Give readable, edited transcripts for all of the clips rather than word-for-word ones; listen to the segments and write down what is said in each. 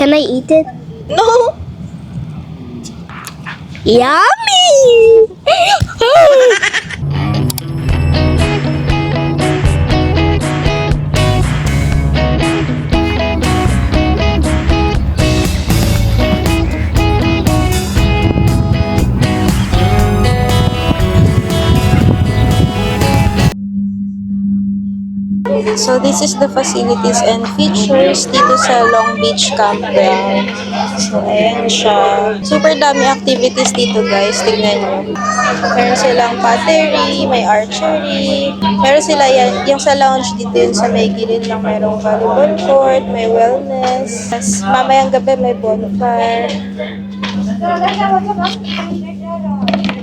Can I eat it? No! Yummy! So this is the facilities and features dito sa Long Beach Campground. So ayan siya. Super dami activities dito guys. Tignan nyo. Meron silang pottery, may archery. Meron sila yan. Yung sa lounge dito yun sa may gilid lang merong volleyball court, may wellness. Tapos mamayang gabi may bonfire.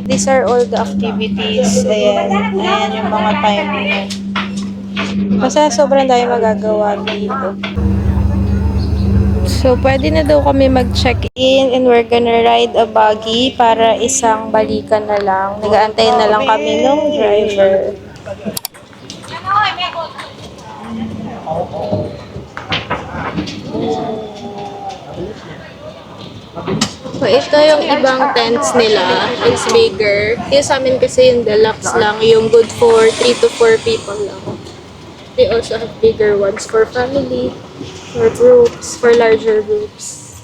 These are all the activities. Ayan. Ayan yung mga timing. Basta sobrang dami magagawa dito. So, pwede na daw kami mag-check-in and we're gonna ride a buggy para isang balikan na lang. Nag-aantay na lang kami ng driver. So, ito yung ibang tents nila. It's bigger. Yung sa amin kasi yung deluxe lang. Yung good for 3 to 4 people lang. They also have bigger ones for family, for groups, for larger groups.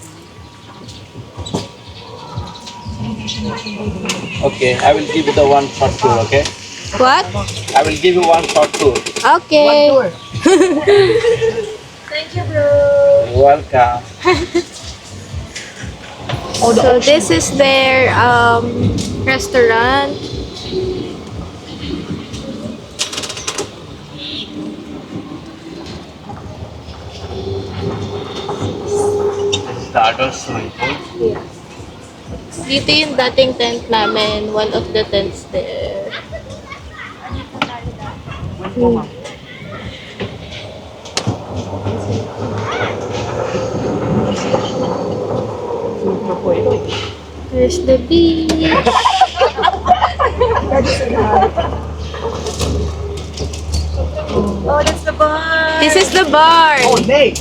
Okay, I will give you the one short tour, okay? What? I will give you one short tour. Okay. You're welcome. So this is their restaurant. The adult swimming pool. Dito yung dating tent namin. One of the tents there. There's the beach. Oh, that's the bar. This is the bar. Nate!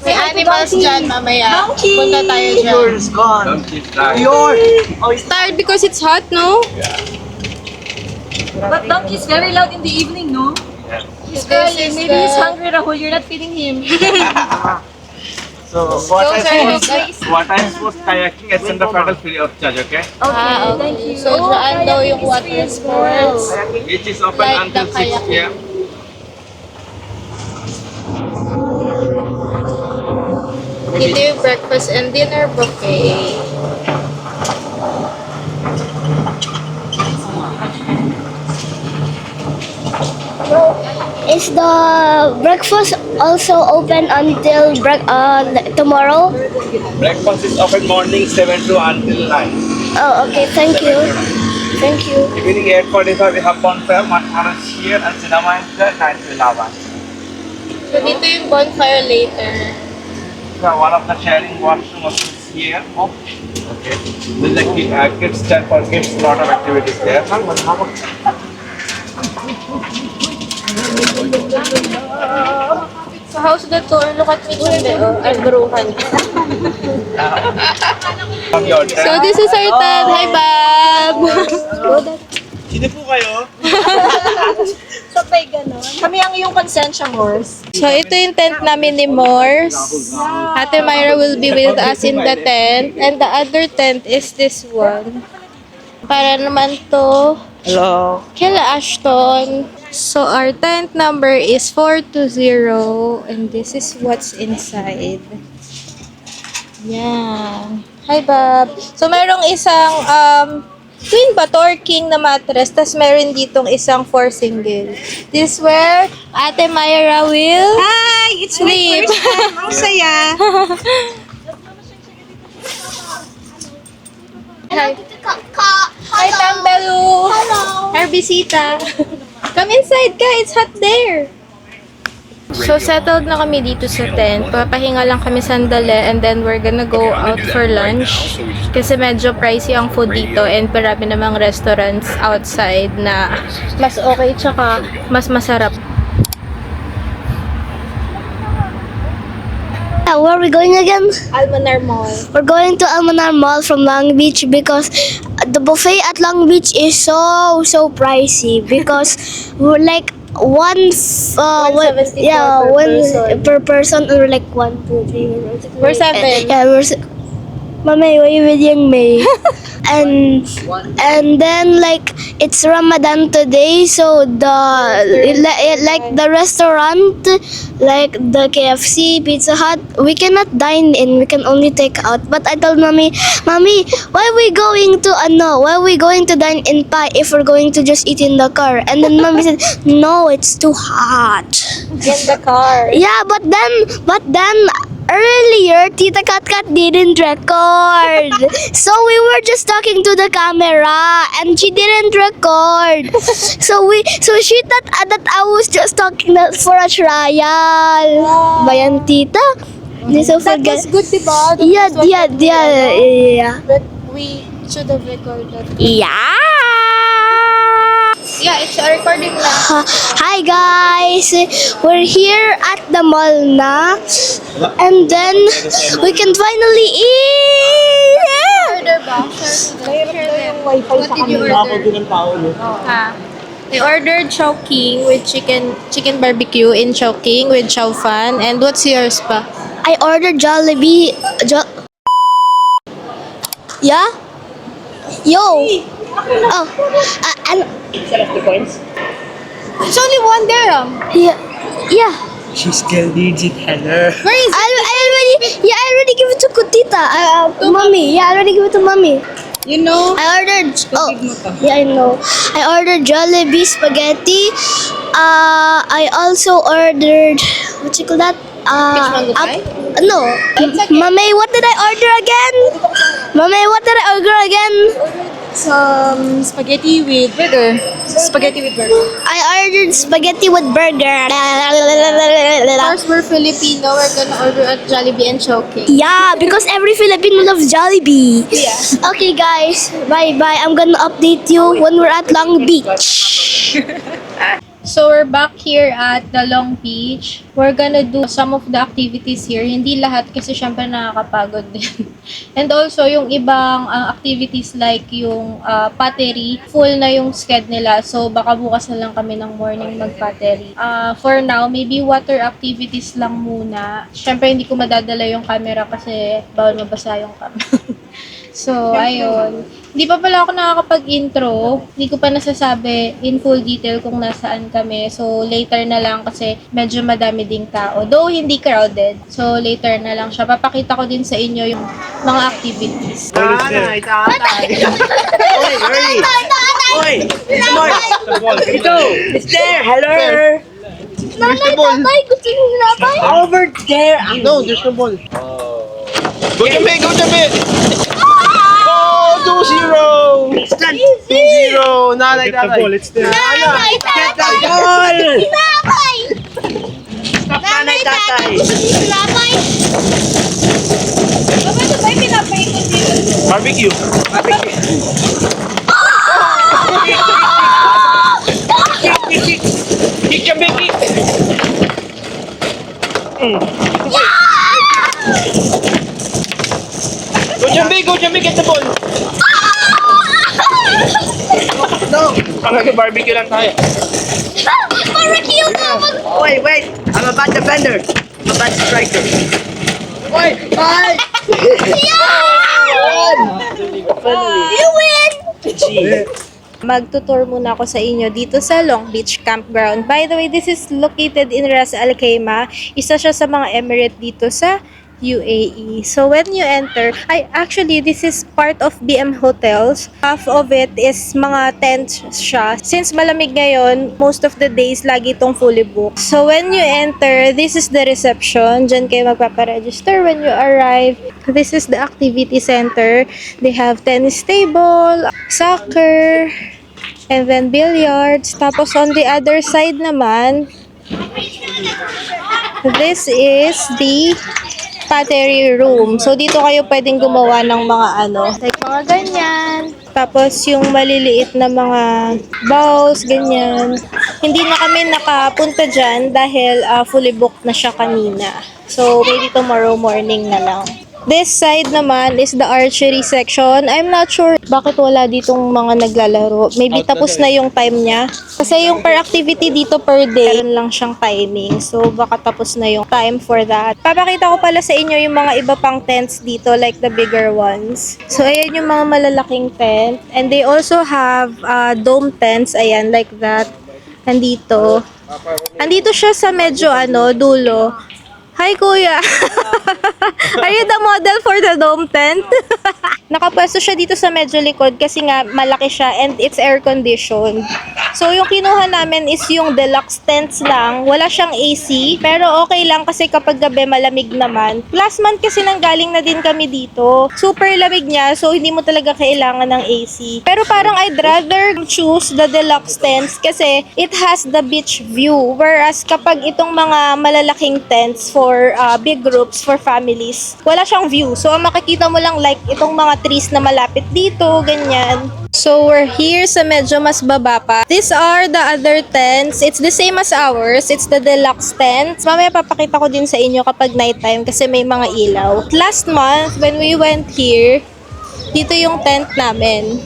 May animals dyan mamaya. Punta tayo dyan. Yours gone. Don't keep trying. Yours. Oh, It's tired because it's hot, no? but donkey's very loud in the evening, no? He's This crying. is Maybe the- he's hungry, Rahul. You're not feeding him. So, Those are the water sports kayaking at Center Paddle free of charge, okay? Okay, thank you. So, dyan daw yung water sports. It is open Like until the 6 kayaking. p.m. Dito yung breakfast and dinner buffet. Is the breakfast also open until tomorrow? Breakfast is open morning 7 to until 9. Oh, okay. Thank you. Thank you. Evening 8:45 we have bonfire, one here and cinema is there 9 to 11. So, dito yung bonfire later. So one of the sharing washroom also is here. Okay. There's a kids stand for kids, lot of activities there. So, how's the tour? Look at me, Chumbe. Oh, I'm broken. From your So, this is our tent. Hi, Bob! Sino po kayo? Sabay ganon. Kami ang iyong konsensya, Morse. So, ito yung tent namin ni Morse. Ate Myra will be with us in the tent. And the other tent is this one. Para naman to Hello. kila Ashton. So, our tent number is 420. And this is what's inside. Yan. Hi, Bob. So, merong isang twin ba? King na mattress. Tapos, meron ditong isang 4 single. This is where Ate Myra will Hi! It's my sleep. first time. Ang saya. Hi. Hi, Tambelu. Hello. Our bisita. Come inside ka. It's hot there. So, settled na kami dito sa tent. Papahinga lang kami sandali and then we're gonna go out for lunch. Kasi medyo pricey ang food dito and marami namang restaurants outside na mas okay tsaka mas masarap. Yeah, where are we going again? Almanar Mall. We're going to Almanar Mall from Long Beach because the buffet at Long Beach is so pricey because we're like per person, and we're like 1, 2, 3. We're 7. Yeah, Mami, why you videoing me? and then like it's Ramadan today, so the restaurant, like the KFC, Pizza Hut, we cannot dine in. We can only take out. But I told Mommy, why are we going to dine in pa if we're going to just eat in the car? And then Mommy said, no, it's too hot. In the car. Yeah, but then earlier, Tita Kat didn't record. So we were just talking to the camera and she didn't record. So she thought that I was just talking for a trial. Bayan, Tita? So That was good, diba? Yeah. But we should have recorded. Yeah. Yeah, it's a recording lang. Hi guys, we're here at the mall na, and then we can finally eat. Order ba? What did you order? I ordered Chowking with chicken barbecue in Chowking with chow fan. And what's yours pa? I ordered Jollibee. Yeah? Yo. Oh. And It's only 1 dirham. yeah. She still needs it, Heather. Where is it? I already give it to Kutita. Mommy. Yeah, I already give it to mommy. You know? I ordered. Oh, yeah, I know. I ordered Jollibee spaghetti. I also ordered. What you call that? mango pie? No. Mommy, what did I order again? Mommy, what did I order again? Some spaghetti with burger. Spaghetti with burger. I ordered spaghetti with burger. Because we're Filipino, we're gonna order at Jollibee and Chowking. Yeah, because every Filipino loves Jollibee. Yeah. Okay, guys. Bye. I'm gonna update you when we're at Long Beach. So we're back here at the Long Beach. We're gonna do some of the activities here. Hindi lahat kasi syempre nakakapagod din. And also yung ibang activities like yung pottery, full na yung schedule nila. So baka bukas na lang kami ng morning mag-pottery. For now, maybe water activities lang muna. Syempre hindi ko madadala yung camera kasi bawal mabasa yung camera. So, ayun. Hindi pa pala ako nakakapag-intro. Hindi ko pa nasasabi in full detail kung nasaan kami. So, later na lang kasi medyo madami ding tao. Though, hindi crowded. So, later na lang siya. Papakita ko din sa inyo yung mga activities. Tatay! Oi, early! Oi! Ito! It's there! Hello! Tatay, gusto niyo sinapay? Over there! No, there's no ball. Go to me! 2-0! Stand! 2-0! Nanay, tatay. It's there! Tatay, Get the ball! Tatay! Stop nanay, tatay! Gusto niyo sinapay? Barbecue. Kick your big kick. Go Jambi, get the ball. No. Barbecue lang tayo. Barbecue ka! Wait! I'm a bad defender! I'm a bad striker! Wait! Bye! You win! Magtutour muna ako sa inyo dito sa Long Beach Campground. By the way, this is located in Ras Al Khaimah. Isa siya sa mga emirate dito sa UAE. So when you enter, actually this is part of BM Hotels. Half of it is mga tents siya. Since malamig ngayon, most of the days lagi itong fully booked. So when you enter, this is the reception. Diyan kayo magpaparegister when you arrive. This is the activity center. They have tennis table, soccer, and then billiards. Tapos on the other side naman, this is the pottery room. So, dito kayo pwedeng gumawa ng mga like mga ganyan. Tapos, yung maliliit na mga bowls, ganyan. hindi na kami nakapunta dyan dahil fully booked na siya kanina. So, maybe tomorrow morning na lang. This side naman is the archery section. I'm not sure bakit wala ditong mga naglalaro. Maybe tapos na yung time niya. Kasi yung per activity dito per day, meron lang siyang timing. So, baka tapos na yung time for that. Papakita ko pala sa inyo yung mga iba pang tents dito, like the bigger ones. So, ayan yung mga malalaking tent. And they also have dome tents, ayan, like that. Andito. Andito siya sa medyo dulo. Hi, Kuya! Are you the model for the dome tent? Nakapwesto siya dito sa medyo likod kasi nga malaki siya and it's air-conditioned. So, yung kinuha namin is yung deluxe tents lang. Wala siyang AC, pero okay lang kasi kapag gabi malamig naman. Last month kasi nanggaling na din kami dito. Super lamig niya, so hindi mo talaga kailangan ng AC. Pero parang I'd rather choose the deluxe tents kasi it has the beach view. Whereas kapag itong mga malalaking tents for big groups, for families, wala siyang view. So, ang makikita mo lang like itong mga trees na malapit dito, ganyan. So, we're here sa medyo mas baba pa. These are the other tents. It's the same as ours. It's the deluxe tents. Mamaya papakita ko din sa inyo kapag nighttime kasi may mga ilaw. Last month, when we went here, dito yung tent namin.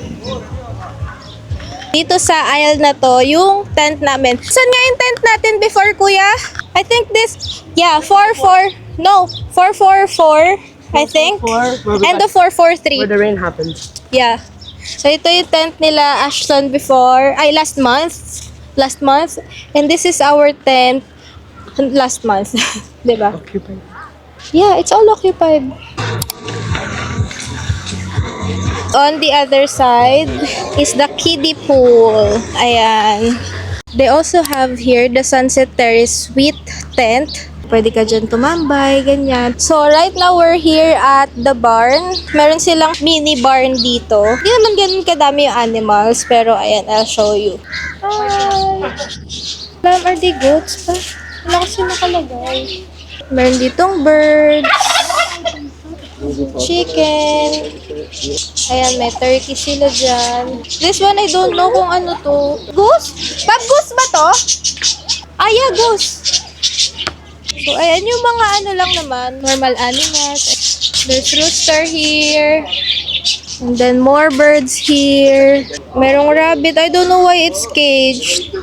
Dito sa aisle na to, yung tent namin. Saan nga yung tent natin before, Kuya? I think this, yeah, 444, I think. And the 443. Where the rain happens. Yeah. So, ito yung tent nila Ashton before, last month. And this is our tent last month. Diba? Occupied. Yeah, it's all occupied. On the other side is the kiddie pool. Ayan. They also have here the Sunset Terrace Suite tent. Pwede ka dyan tumambay, ganyan. So, right now, we're here at the barn. Meron silang mini barn dito. Hindi naman ganun kadami yung animals, pero ayan, I'll show you. Hi! Ma'am, are they goats pa? Wala kasi nakalagay. Meron ditong birds. Chicken. Ayan, may turkey sila dyan. This one, I don't know kung ano to. Goose? Bob, goose ba to? Ah, yeah, goose. So, ayan yung mga ano lang naman, normal animals. There's rooster here. And then more birds here. Merong rabbit. I don't know why it's caged.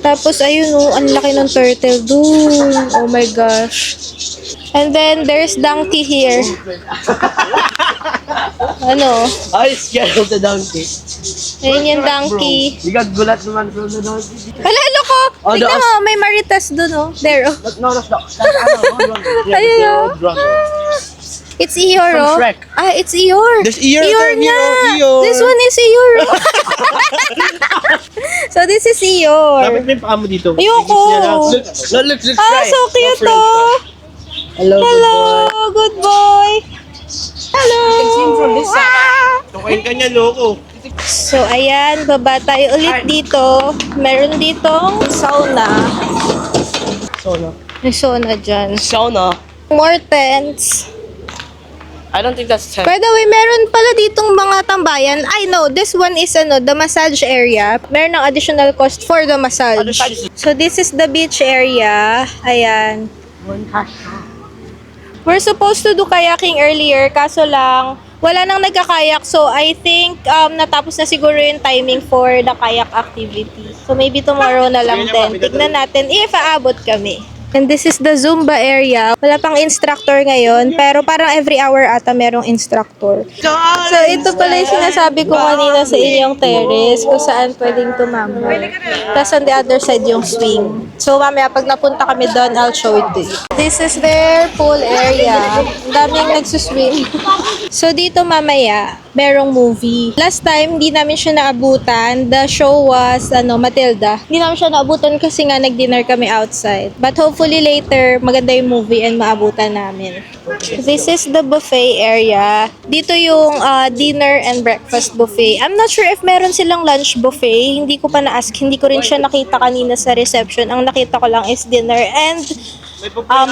Tapos, ayun oh, ang laki ng turtle dun. Oh my gosh. And then, there's donkey here. Ano? I scared of the donkey. Ayun yung donkey. You got gulat naman from the donkey. Alalo ko! Oh, Tignan mo, may maritas dun oh. There oh. But no, that's not. Yeah, Ayun the oh. old drunk. It's Eeyore From oh. Shrek. Ah, it's Eeyore. There's Eeyore Eeyore there, na. Eeyore. This one is Eeyore. So this is Eeyore. Dapat may paa mo dito. Ayoko. Look, let's Ah, try. so cute Go oh. first. Hello, Hello, good boy. Hello. Tukain ka niya, loko. So ayan, baba tayo ulit dito. Meron ditong sauna. Sauna. May sauna dyan. Sauna. More tents. I don't think that's 10. By the way, meron pala ditong mga tambayan. I know, this one is the massage area. Meron ng additional cost for the massage. Other side is- So this is the beach area. Ayan. We're supposed to do kayaking earlier, kaso lang, wala nang nagkakayak. So I think natapos na siguro yung timing for the kayak activity. So maybe tomorrow na lang din. Tignan natin if aabot kami. And this is the Zumba area. Wala pang instructor ngayon, pero parang every hour ata merong instructor. So ito pala yung sinasabi ko kanina sa inyong terrace, kung saan pwedeng tumambay. Tapos on the other side yung swing. So mamaya pag napunta kami doon, I'll show it to you. This is their pool area. Ang daming nagsuswim. So dito mamaya, merong movie. Last time, hindi namin siya naabutan. The show was, Matilda. Hindi namin siya naabutan kasi nga nag-dinner kami outside. But hopefully later, maganda yung movie and maabutan namin. This is the buffet area. Dito yung dinner and breakfast buffet. I'm not sure if meron silang lunch buffet. Hindi ko pa na-ask. Hindi ko rin siya nakita kanina sa reception. Ang nakita ko lang is dinner and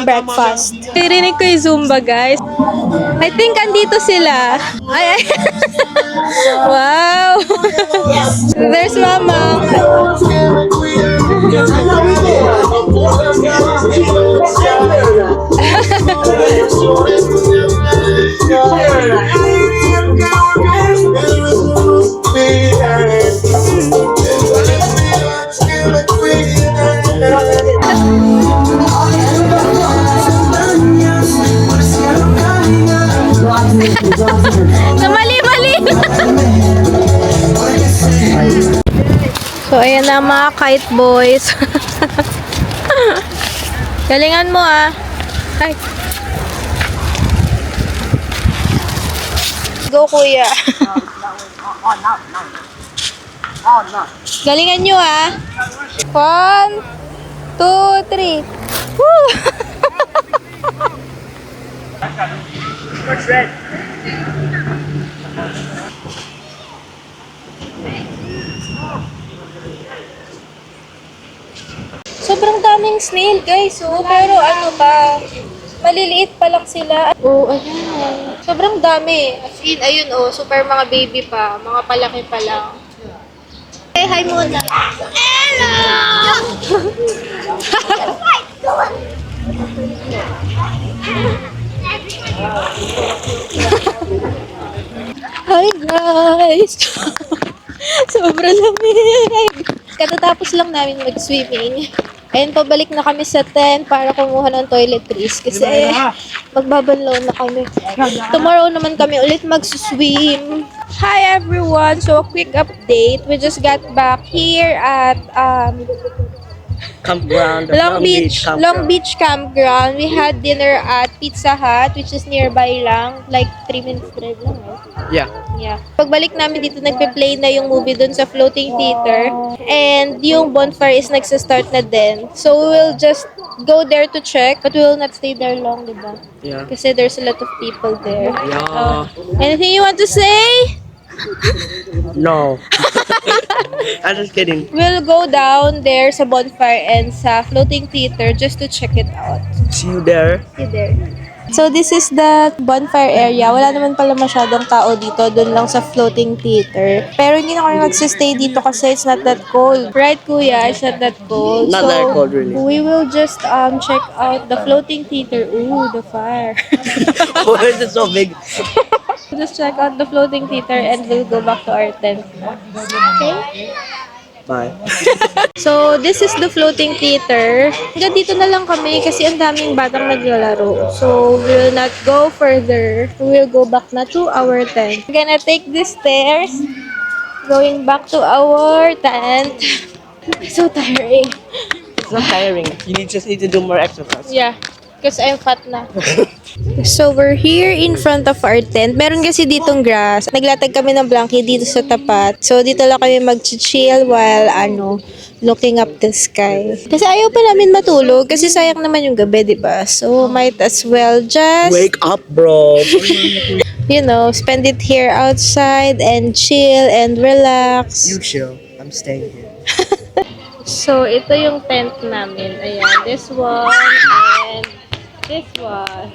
breakfast. Narinig ko yung Zumba, guys. I think andito sila. Ay. Wow! There's Mama. Mali-mali! So, ayan na mga kite boys. Galingan mo ah. Ay. Go kuya. Galingan nyo ah. 1, 2, 3. Woo! What's red? Sobrang daming snail, guys. Oh, pero ano pa, maliliit pa lang sila. Oh, ayan. Sobrang dami. As in, ayun oh, super mga baby pa. Mga palaki pa lang. Hey, hi muna. Hi, guys. Sobrang lamig. Katatapos lang namin mag-swimming. And pabalik na kami sa tent para kumuha ng toiletries kasi magbabanlaw na kami. Tomorrow naman kami ulit mag-swim. Hi everyone! So a quick update. We just got back here at Campground. Long Beach Campground. We had dinner at Pizza Hut, which is nearby lang. Like 3 minutes drive lang. Yeah. Yeah. Pagbalik namin dito, nagpe-play na yung movie dun sa floating theater. And yung bonfire is nagsastart na din. So, we will just go there to check. But we will not stay there long, diba? Yeah. Kasi there's a lot of people there. Yeah. Anything you want to say? No. I'm just kidding. We'll go down there sa bonfire and sa floating theater just to check it out. See you there. See there. So, this is the bonfire area. Wala naman pala masyadong tao dito. Doon lang sa floating theater. Pero hindi na kami magsistay dito kasi it's not that cold. Right, Kuya? It's not that cold. Not that cold, really. We will just check out the floating theater. Ooh, the fire. Why is it so big? Just check out the floating theater and we'll go back to our tent. Okay? Bye. So, this is the floating theater. Hanggang dito na lang kami kasi ang daming batang naglalaro. So, we will not go further. We will go back na to our tent. We're gonna take these stairs. Going back to our tent. So tiring. It's not tiring. You just need to do more exercise. Yeah, because I'm fat na. So, we're here in front of our tent. Meron kasi ditong grass. Naglatag kami ng blanket dito sa tapat. So, dito lang kami mag-chill while, looking up the sky. Kasi ayaw pa namin matulog kasi sayang naman yung gabi, diba? So, might as well just, Wake up, bro. spend it here outside and chill and relax. You chill. I'm staying here. So, ito yung tent namin. Ayan, this one and this one.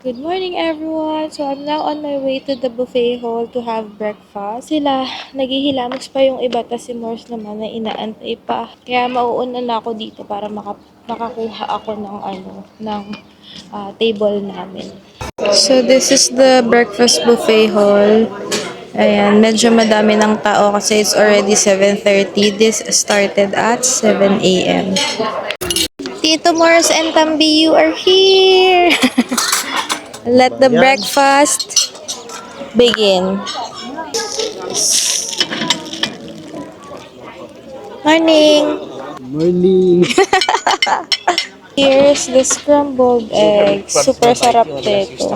Good morning everyone! So I'm now on my way to the buffet hall to have breakfast. Sila, naghihilamos pa yung iba, tas si Morse naman na inaantay pa. Kaya mauuna na ako dito para makakuha ako ng table namin. So this is the breakfast buffet hall. Ayan, medyo madami ng tao kasi it's already 7:30. This started at 7 a.m. Tito Morse and Tambi, you are here! Let the breakfast begin. Morning! Morning. Here's the scrambled eggs. Super sarap nito.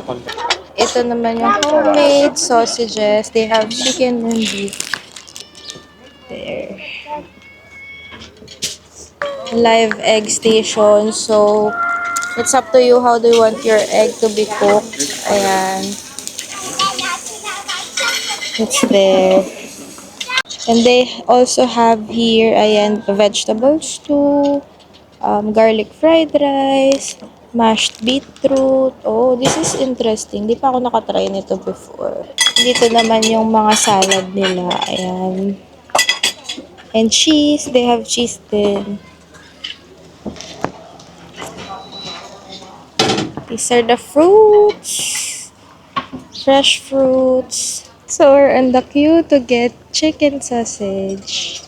Ito naman yung homemade sausages. They have chicken and beef. There. Live egg station. So, it's up to you how do you want your egg to be cooked. Ayan. It's there. And they also have here, ayan, vegetable stew, garlic fried rice, mashed beetroot. Oh, this is interesting. Di pa ako nakatry nito before. Dito naman yung mga salad nila. Ayan. And cheese. They have cheese din. These are the fruits. Fresh fruits. So, we're on the queue to get chicken sausage.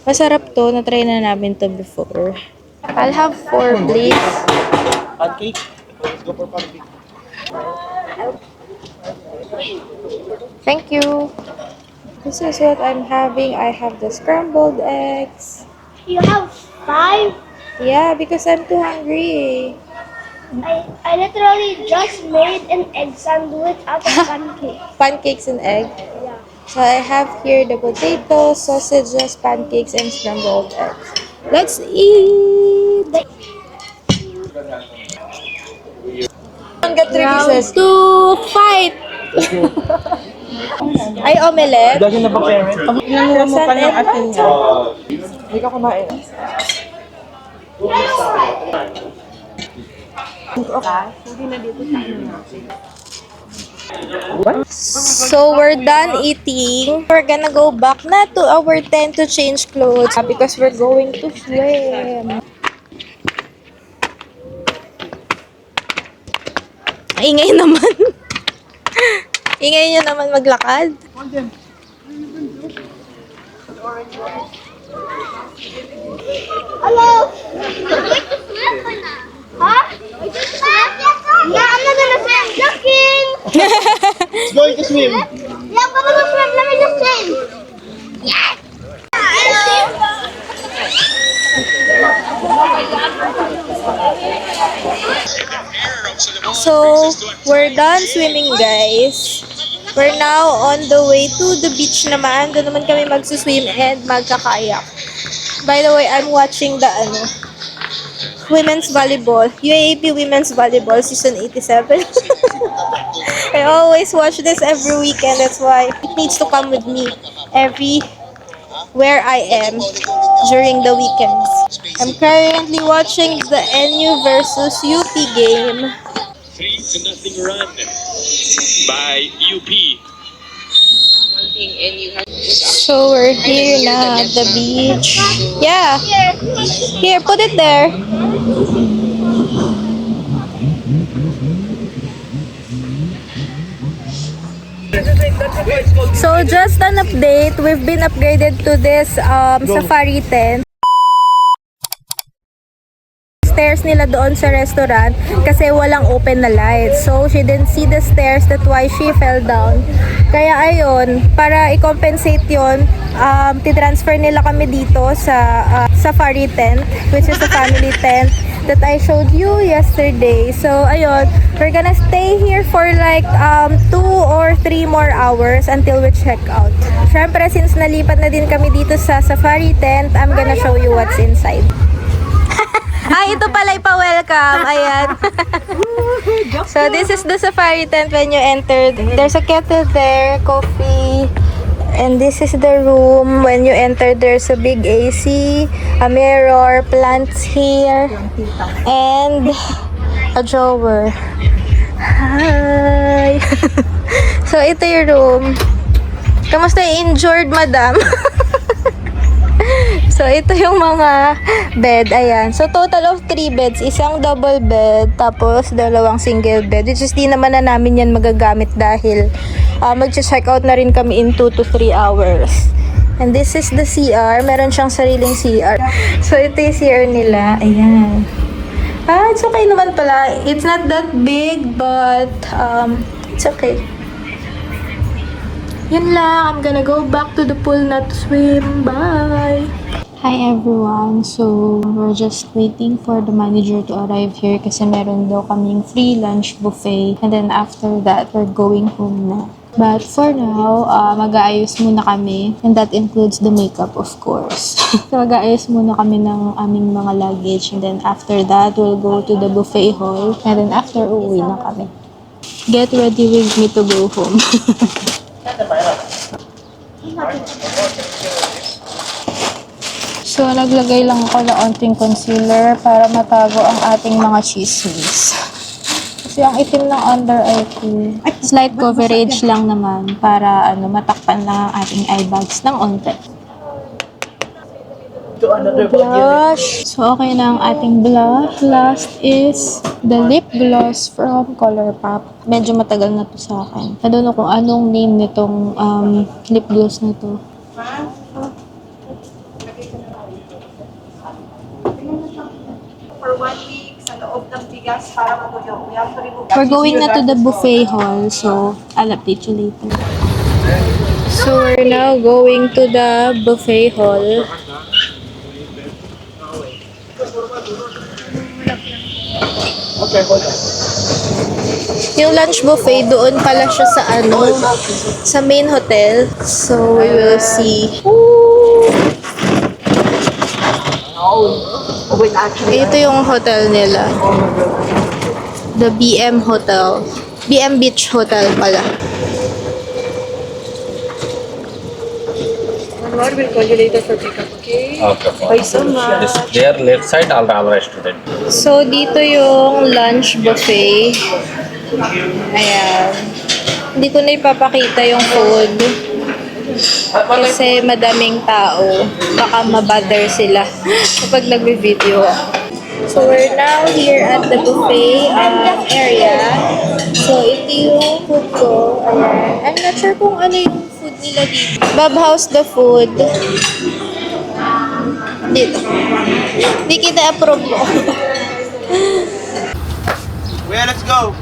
Masarap to. Na-try na namin to before. I'll have 4, please. Pancake. Let's go for pancake. Thank you. This is what I'm having. I have the scrambled eggs. You have 5? Yeah, because I'm too hungry. I literally just made an egg sandwich out of pancake. Pancakes and egg. Yeah. So I have here the potatoes, sausages, pancakes, and scrambled eggs. Let's eat! Round 2, fight! Ay, omelette. Lagi na ba parent? Croissant and pizza. Hindi ka kumain. So, we're done eating. We're gonna go back na to our tent to change clothes because we're going to swim. Ingay naman. Ingay niyo naman maglakad. Hello? Huh? Yeah, I'm not gonna swim. Joking! It's going to swim. Yeah, I'm gonna go swim. Let me just change. Yes! So, we're done swimming, guys. We're now on the way to the beach naman. Doon naman kami magsuswim and magkakayak. By the way, I'm watching the women's volleyball. UAAP Women's Volleyball Season 87. I always watch this every weekend. That's why it needs to come with me where I am during the weekends. I'm currently watching the NU versus UP game. 3-0 run by UP. So we're here na at the beach. Yeah. Here, put it there. So just an update, we've been upgraded to this safari tent. Stairs nila doon sa restaurant kasi walang open na light. So, she didn't see the stairs, that's why she fell down. Kaya ayun, para i-compensate yun, titransfer nila kami dito sa safari tent, which is a family tent that I showed you yesterday. So, ayun, we're gonna stay here for like 2 or 3 more hours until we check out. Syempre, since nalipat na din kami dito sa safari tent, I'm gonna show you what's inside. Ay, ito pala ipa-welcome. Ayan. So, this is the safari tent when you enter. There's a kettle there, coffee. And this is the room. When you enter, there's a big AC, a mirror, plants here, and a drawer. Hi! So, ito yung room. Kamusta yung injured, madam? So, ito yung mga bed. Ayan. So, total of 3 beds. Isang double bed, tapos 2 single bed. Which is di naman na namin yan magagamit dahil mag-check out na rin kami in 2 to 3 hours. And this is the CR. Meron siyang sariling CR. So, ito yung CR nila. Ayan. It's okay naman pala. It's not that big, but it's okay. Yun lang. I'm gonna go back to the pool na to swim. Bye! Hi everyone! So, we're just waiting for the manager to arrive here kasi meron daw kaming free lunch buffet. And then after that, we're going home na. But for now, mag-aayos muna kami. And that includes the makeup, of course. So, mag-aayos muna kami ng aming mga luggage. And then after that, we'll go to the buffet hall. And then after, uuwi na kami. Get ready with me to go home. So, naglagay lang ako ng onting concealer para matago ang ating mga chismis. Kasi ang itim ng under eye ko. Slight coverage lang naman para matakpan lang ang ating eye bags ng onte. Blush. So, okay na ang ating blush. Last is the lip gloss from Colourpop. Medyo matagal na to sa akin. I don't know kung anong name nitong lip gloss na to. For 1 week sa loob ng bigas para matuyo. We have to remove We're going na to the buffet hall, so I'll update you later. So, we're now going to the buffet hall. Yung lunch buffet, doon pala siya sa sa main hotel. So, we will see. Ito yung hotel nila. The BM Hotel. BM Beach Hotel pala. Lord, we'll call you later for pickup, okay? Okay. Bye so much. This their left side, all the our student. So, dito yung lunch buffet. Ayan. Hindi ko na ipapakita yung food. Kasi madaming tao. Baka mabother sila kapag nagbe-video. So, we're now here at the buffet area. So, ito yung food ko. Ayan. I'm not sure kung ano yung food nila dito. Bob, how's the food? Dito. Hindi kita approve mo. Where let's go?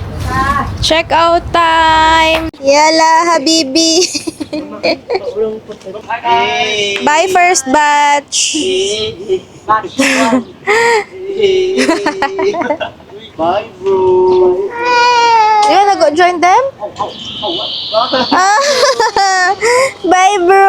Check out time! Yala, habibi! Bye, first batch! Bye, bro. You wanna go join them? Bye, bro!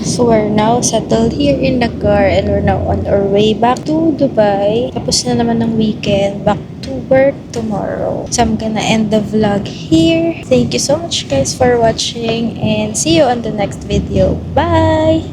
So we're now settled here in the car and we're now on our way back to Dubai. Tapos na naman ng weekend, back to work tomorrow. So I'm gonna end the vlog here. Thank you so much guys for watching and see you on the next video. Bye!